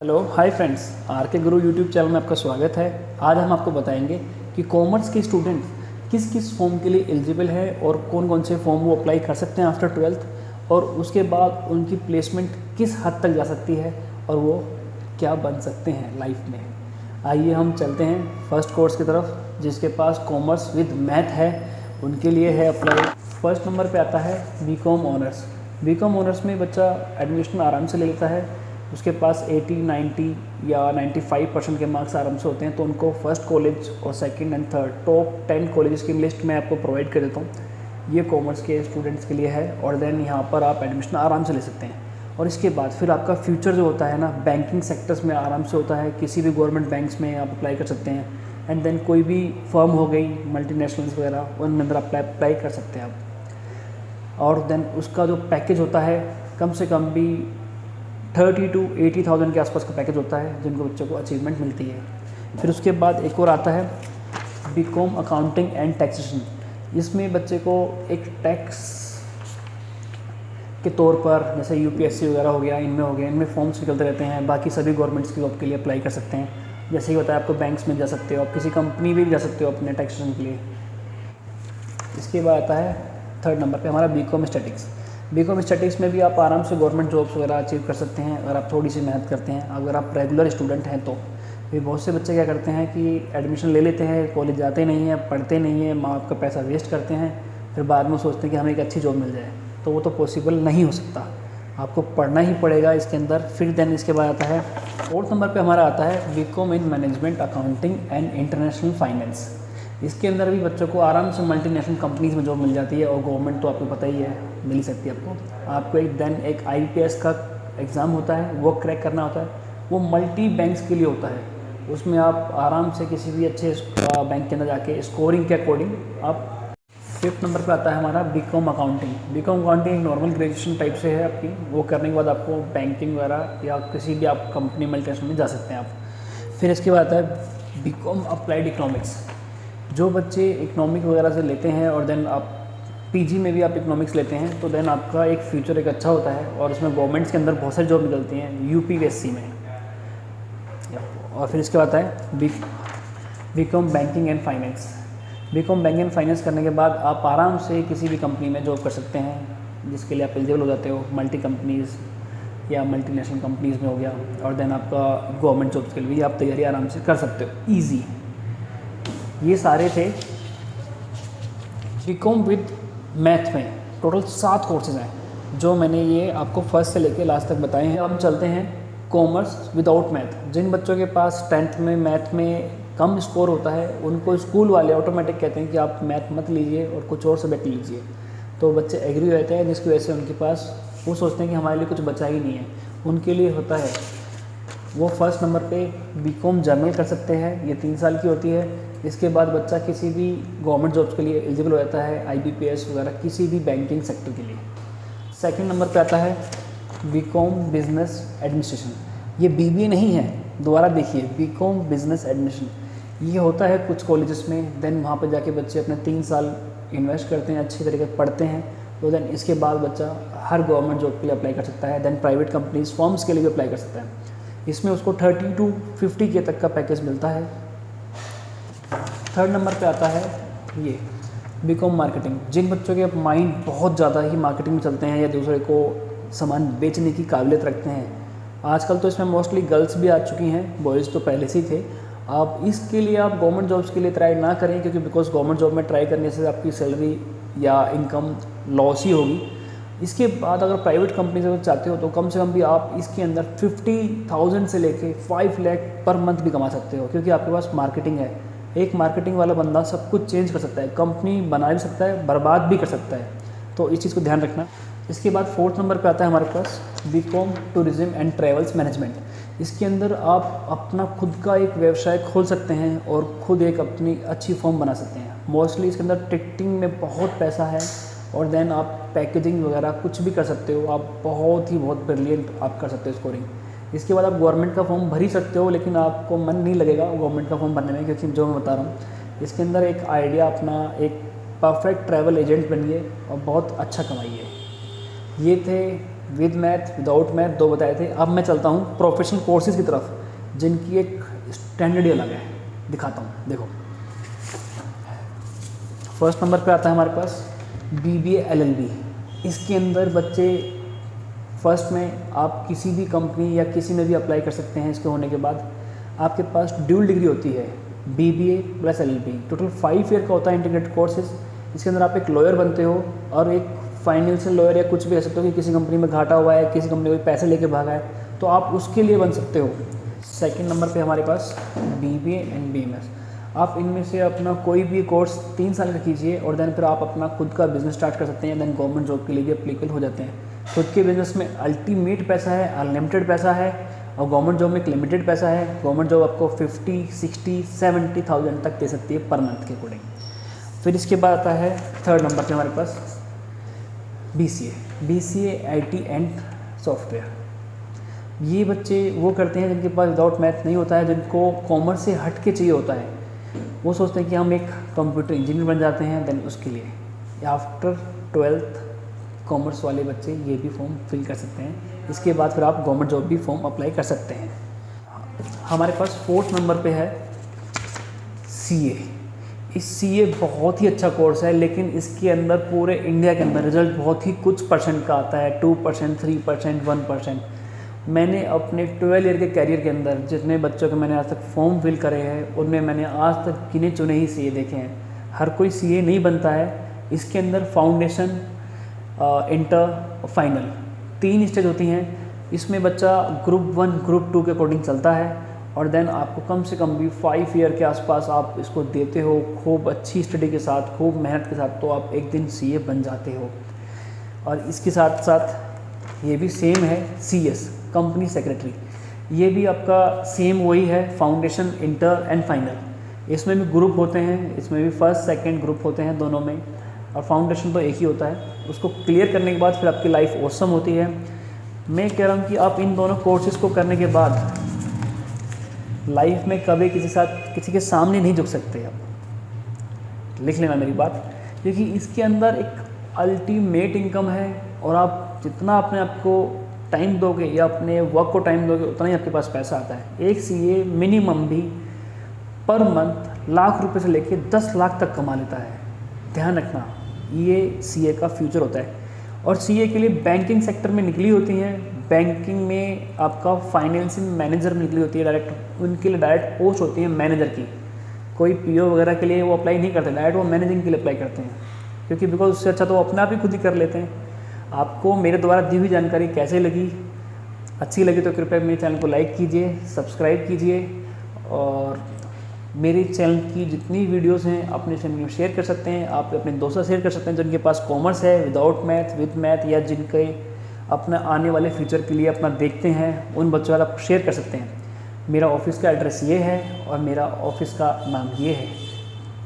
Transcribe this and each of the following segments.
Hello hi friends, are के गुरु YouTube channel में आपका स्वागत है। आज हम आपको बताएंगे कि कॉमर्स के स्टूडेंट किस किस फॉर्म के लिए एलिजिबल है और कौन कौन से फॉर्म वो अप्लाई कर सकते हैं आफ्टर ट्वेल्थ, और उसके बाद उनकी प्लेसमेंट किस हद तक जा सकती है और वो क्या बन सकते हैं लाइफ में। आइए हम चलते हैं फर्स्ट कोर्स की तरफ। जिसके पास कॉमर्स विद मैथ है उनके लिए है अप्लाई। फर्स्ट नंबर पे आता है बीकॉम ऑनर्स। बीकॉम ऑनर्स में बच्चा एडमिशन आराम से ले लेता है। उसके पास 80, 90 या 95% के मार्क्स आराम से होते हैं, तो उनको फर्स्ट कॉलेज और second and third top 10 colleges की लिस्ट मैं आपको प्रोवाइड कर देता हूँ। ये कॉमर्स के स्टूडेंट्स के लिए है और देन यहाँ पर आप एडमिशन आराम से ले सकते हैं। और इसके बाद फिर आपका फ्यूचर जो होता है ना, बैंकिंग सेक्टर्स में आराम से होता है। किसी भी गवर्नमेंट बैंक्स में आप अप्लाई कर सकते हैं, एंड देन कोई भी फर्म हो गई मल्टीनेशनल्स वगैरह, उनमें अंदर अप्लाई कर सकते हैं आप। और देन उसका जो पैकेज होता है कम से कम भी 30 to 80,000 के आसपास का पैकेज होता है, जिनको बच्चों को अचीवमेंट मिलती है। फिर उसके बाद एक और आता है बीकॉम अकाउंटिंग एंड टैक्सेशन। इसमें बच्चे को एक टैक्स के तौर पर, जैसे यूपीएससी वगैरह हो गया, इनमें हो गया, इनमें फॉर्म्स निकलते रहते हैं। बाकी सभी गवर्नमेंट्स की जॉब के लिए अप्लाई कर सकते हैं। जैसे ही बताया आपको, बैंक्स में जा सकते हो, आप किसी कंपनी में भी जा सकते हो अपने टैक्सेशन के लिए। इसके बाद आता है थर्ड नंबर पे हमारा बीकॉम स्टैटिक्स। बीकॉम स्टैटिक्स में भी आप आराम से गवर्नमेंट जॉब्स वगैरह अचीव कर सकते हैं अगर आप थोड़ी सी मेहनत करते हैं, अगर आप रेगुलर स्टूडेंट हैं तो। भी बहुत से बच्चे क्या करते हैं कि एडमिशन ले लेते हैं, कॉलेज जाते नहीं हैं, पढ़ते नहीं हैं, माँ बाप का पैसा वेस्ट करते हैं, फिर बाद में सोचते हैं कि हमें एक अच्छी जॉब मिल जाए। तो वो तो पॉसिबल नहीं हो सकता, आपको पढ़ना ही पड़ेगा इसके अंदर। फिर देन इसके बाद आता है फोर्थ नंबर पे हमारा आता है BCom in management accounting and international finance. इसके अंदर भी बच्चों को आराम से मल्टीनेशनल कंपनीज़ में जॉब मिल जाती है, और गवर्नमेंट तो आपको पता ही है मिल ही सकती है आपको एक IPS का एग्ज़ाम होता है, वो क्रैक करना होता है। वो मल्टी बैंक्स के लिए होता है। उसमें आप आराम से किसी भी अच्छे बैंक के अंदर जाके स्कोरिंग के अकॉर्डिंग आप। फिफ्थ नंबर पे आता है हमारा बीकॉम अकाउंटिंग। बीकॉम अकाउंटिंग एक नॉर्मल ग्रेजुएशन टाइप से है आपकी। वो करने के बाद आपको बैंकिंग वगैरह या किसी भी आप कंपनी मल्टीनेशनल में जा सकते हैं आप। फिर इसके बाद आता है बीकॉम अप्लाइड इकोनॉमिक्स। जो बच्चे इकोनॉमिक वगैरह से लेते हैं और देन आप PG में भी आप इकोनॉमिक्स लेते हैं, तो देन आपका एक फ्यूचर एक अच्छा होता है, और उसमें गवर्नमेंट्स के अंदर बहुत सारी जॉब निकलती हैं UPSC में। और फिर इसके बाद आता है BCom banking and finance. BCom banking and finance करने के बाद आप आराम से किसी भी कंपनी में जॉब कर सकते हैं, जिसके लिए आप एलिजिबल हो जाते हो। मल्टी कंपनीज़ या मल्टीनेशनल कंपनीज़ में हो गया, और देन आपका गवर्नमेंट जॉब्स के लिए भी आप तैयारी आराम से कर सकते हो ईजी। ये सारे थे बीकॉम विद मैथ में। टोटल 7 कोर्सेज हैं जो मैंने ये आपको फर्स्ट से लेके लास्ट तक बताए हैं। अब हम चलते हैं कॉमर्स विदाउट मैथ। जिन बच्चों के पास 10th में मैथ में कम स्कोर होता है, उनको स्कूल वाले ऑटोमेटिक कहते हैं कि आप मैथ मत लीजिए और कुछ और सब्जेक्ट लीजिए। तो बच्चे एग्री रहते हैं, जिसकी वजह से उनके पास वो सोचते हैं कि हमारे लिए कुछ बचा ही नहीं है। उनके लिए होता है वो फर्स्ट नंबर पे बीकॉम जर्नल कर सकते हैं। ये 3 साल की होती है। इसके बाद बच्चा किसी भी गवर्नमेंट जॉब्स के लिए एलिजिबल हो जाता है, IBPS वगैरह किसी भी बैंकिंग सेक्टर के लिए। सेकंड नंबर पे आता है बीकॉम बिजनेस एडमिनिस्ट्रेशन। ये BBA नहीं है, दोबारा देखिए, बीकॉम बिजनेस एडमिनिस्ट्रेशन ये होता है कुछ कॉलेजेस में। देन वहाँ पे जाके बच्चे अपने 3 साल इन्वेस्ट करते हैं, अच्छी तरीके से पढ़ते हैं, तो देन इसके बाद बच्चा हर गवर्नमेंट जॉब के लिए अप्लाई कर सकता है। देन प्राइवेट कंपनीज फॉर्म्स के लिए भी अप्लाई कर सकता है। इसमें उसको 30 to 50K तक का पैकेज मिलता है। थर्ड नंबर पे आता है ये बीकॉम मार्केटिंग। जिन बच्चों के माइंड बहुत ज़्यादा ही मार्केटिंग में चलते हैं या दूसरे को सामान बेचने की काबिलियत रखते हैं, आजकल तो इसमें मोस्टली गर्ल्स भी आ चुकी हैं, बॉयज़ तो पहले से ही थे। आप इसके लिए आप गवर्नमेंट जॉब्स के लिए ट्राई ना करें, क्योंकि बिकॉज गवर्नमेंट जॉब में ट्राई करने से आपकी सैलरी या इनकम लॉस ही होगी। इसके बाद अगर प्राइवेट कंपनी से चाहते हो तो कम से कम भी आप इसके अंदर 50,000 से लेके 5 लाख पर मंथ भी कमा सकते हो, क्योंकि आपके पास मार्केटिंग है। एक मार्केटिंग वाला बंदा सब कुछ चेंज कर सकता है, कंपनी बना भी सकता है, बर्बाद भी कर सकता है। तो इस चीज़ को ध्यान रखना। इसके बाद फोर्थ नंबर पे आता है हमारे पास BCom tourism and travels management. इसके अंदर आप अपना खुद का एक व्यवसाय खोल सकते हैं और खुद एक अपनी अच्छी फर्म बना सकते हैं। मोस्टली इसके अंदर टिकटिंग में बहुत पैसा है, और देन आप पैकेजिंग वगैरह कुछ भी कर सकते हो। आप बहुत ब्रिलियंट आप कर सकते हो स्कोरिंग। इसके बाद आप गवर्नमेंट का फॉर्म भर ही सकते हो, लेकिन आपको मन नहीं लगेगा गवर्नमेंट का फॉर्म भरने में, क्योंकि जो मैं बता रहा हूँ इसके अंदर एक आइडिया अपना एक परफेक्ट ट्रैवल एजेंट बनिए और बहुत अच्छा कमाइए। ये थे विद मैथ, विदाउट मैथ, 2 बताए थे। अब मैं चलता हूँ प्रोफेशनल कोर्सेज की तरफ, जिनकी एक स्टैंडर्ड ही अलग है। दिखाता हूँ, देखो। फर्स्ट नंबर पे आता है हमारे पास BBA LLB। इसके अंदर बच्चे फर्स्ट में आप किसी भी कंपनी या किसी में भी अप्लाई कर सकते हैं। इसके होने के बाद आपके पास ड्यूल डिग्री होती है, BBA + LLB। टोटल 5 ईयर का होता है इंटीग्रेटेड कोर्सेज। इसके अंदर आप एक लॉयर बनते हो और एक फाइनेंशियल लॉयर या कुछ भी कह सकते हो कि किसी कंपनी में घाटा हुआ है, किसी कंपनी में पैसे लेके भागा है, तो आप उसके लिए बन सकते हो। सेकंड नंबर पे हमारे पास BBA एंड BMS। आप इनमें से अपना कोई भी कोर्स 3 साल का कीजिए और देन फिर आप अपना खुद का बिजनेस स्टार्ट कर सकते हैं। देन गवर्नमेंट जॉब के लिए भी एप्लीकेबल हो जाते हैं। खुद के बिजनेस में अल्टीमेट पैसा है, अनलिमिटेड पैसा है, और गवर्नमेंट जॉब में एक लिमिटेड पैसा है। गवर्नमेंट जॉब आपको 50, 60, 70,000 तक दे सकती है पर मंथ के अकॉर्डिंग। फिर इसके बाद आता है थर्ड नंबर पे हमारे पास BCA IT एंड सॉफ्टवेयर। ये बच्चे वो करते हैं जिनके पास विदाउट मैथ नहीं होता है, जिनको कॉमर्स से हट के चाहिए होता है। वो सोचते हैं कि हम एक कंप्यूटर इंजीनियर बन जाते हैं। देन उसके लिए आफ्टर 12th कॉमर्स वाले बच्चे ये भी फॉर्म फिल कर सकते हैं। इसके बाद फिर आप गवर्नमेंट जॉब भी फॉर्म अप्लाई कर सकते हैं। हमारे पास फोर्थ नंबर पे है CA। इस CA बहुत ही अच्छा कोर्स है, लेकिन इसके अंदर पूरे इंडिया के अंदर रिजल्ट बहुत ही कुछ % का आता है, 2%, 3%, 1%। मैंने अपने 12 ईयर के कैरियर के अंदर जितने बच्चों के मैंने आज तक फॉर्म फिल करे हैं, उनमें मैंने आज तक गिने चुने ही CA देखे हैं। हर कोई CA नहीं बनता है। इसके अंदर फाउंडेशन, इंटर, फाइनल 3 स्टेज होती हैं। इसमें बच्चा ग्रुप 1, ग्रुप 2 के अकॉर्डिंग चलता है, और देन आपको कम से कम भी 5 ईयर के आसपास आप इसको देते हो खूब अच्छी स्टडी के साथ, खूब मेहनत के साथ, तो आप एक दिन CA बन जाते हो। और इसके साथ साथ ये भी सेम है CS, कंपनी सेक्रेटरी। ये भी आपका सेम वही है, फाउंडेशन, इंटर एंड फाइनल। इसमें भी ग्रुप होते हैं, इसमें भी फर्स्ट सेकंड ग्रुप होते हैं दोनों में, और फाउंडेशन तो एक ही होता है। उसको क्लियर करने के बाद फिर आपकी लाइफ ऑसम होती है। मैं कह रहा हूँ कि आप इन दोनों कोर्सेज को करने के बाद लाइफ में कभी किसी के सामने नहीं झुक सकते। आप लिख लेना मेरी बात, क्योंकि इसके अंदर एक अल्टीमेट इनकम है, और आप जितना अपने आप को टाइम दोगे या अपने वर्क को टाइम दोगे, उतना ही आपके पास पैसा आता है। एक CA मिनिमम भी पर मंथ लाख रुपए से लेके 10 लाख तक कमा लेता है। ध्यान रखना, ये CA का फ्यूचर होता है। और CA के लिए बैंकिंग सेक्टर में निकली होती हैं। बैंकिंग में आपका फाइनेंसिंग मैनेजर में निकली होती है डायरेक्ट, उनके लिए डायरेक्ट पोस्ट होती है मैनेजर की। कोई PO वगैरह के लिए वो अप्लाई नहीं करते, डायरेक्ट वो मैनेजिंग के लिए अप्लाई करते हैं, क्योंकि बिकॉज उससे अच्छा तो वो अपना भी खुद ही कर लेते हैं। आपको मेरे द्वारा दी हुई जानकारी कैसे लगी? अच्छी लगी तो कृपया मेरे चैनल को लाइक कीजिए, सब्सक्राइब कीजिए, और मेरे चैनल की जितनी वीडियोस हैं अपने फैमिली में शेयर कर सकते हैं। आप अपने दोस्तों से शेयर कर सकते हैं जिनके पास कॉमर्स है, विदाउट मैथ, विद मैथ, या जिनके अपना आने वाले फ्यूचर के लिए अपना देखते हैं, उन बच्चों वाला आप शेयर कर सकते हैं। मेरा ऑफिस का एड्रेस ये है और मेरा ऑफिस का नाम ये है।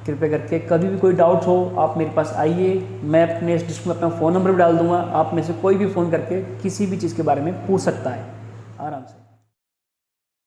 कृपया करके कभी भी कोई डाउट हो आप मेरे पास आइए। मैं अपने इस डिस्क्रिप्शन में अपना फ़ोन नंबर भी डाल दूँगा। आप में से कोई भी फ़ोन करके किसी भी चीज़ के बारे में पूछ सकता है आराम से।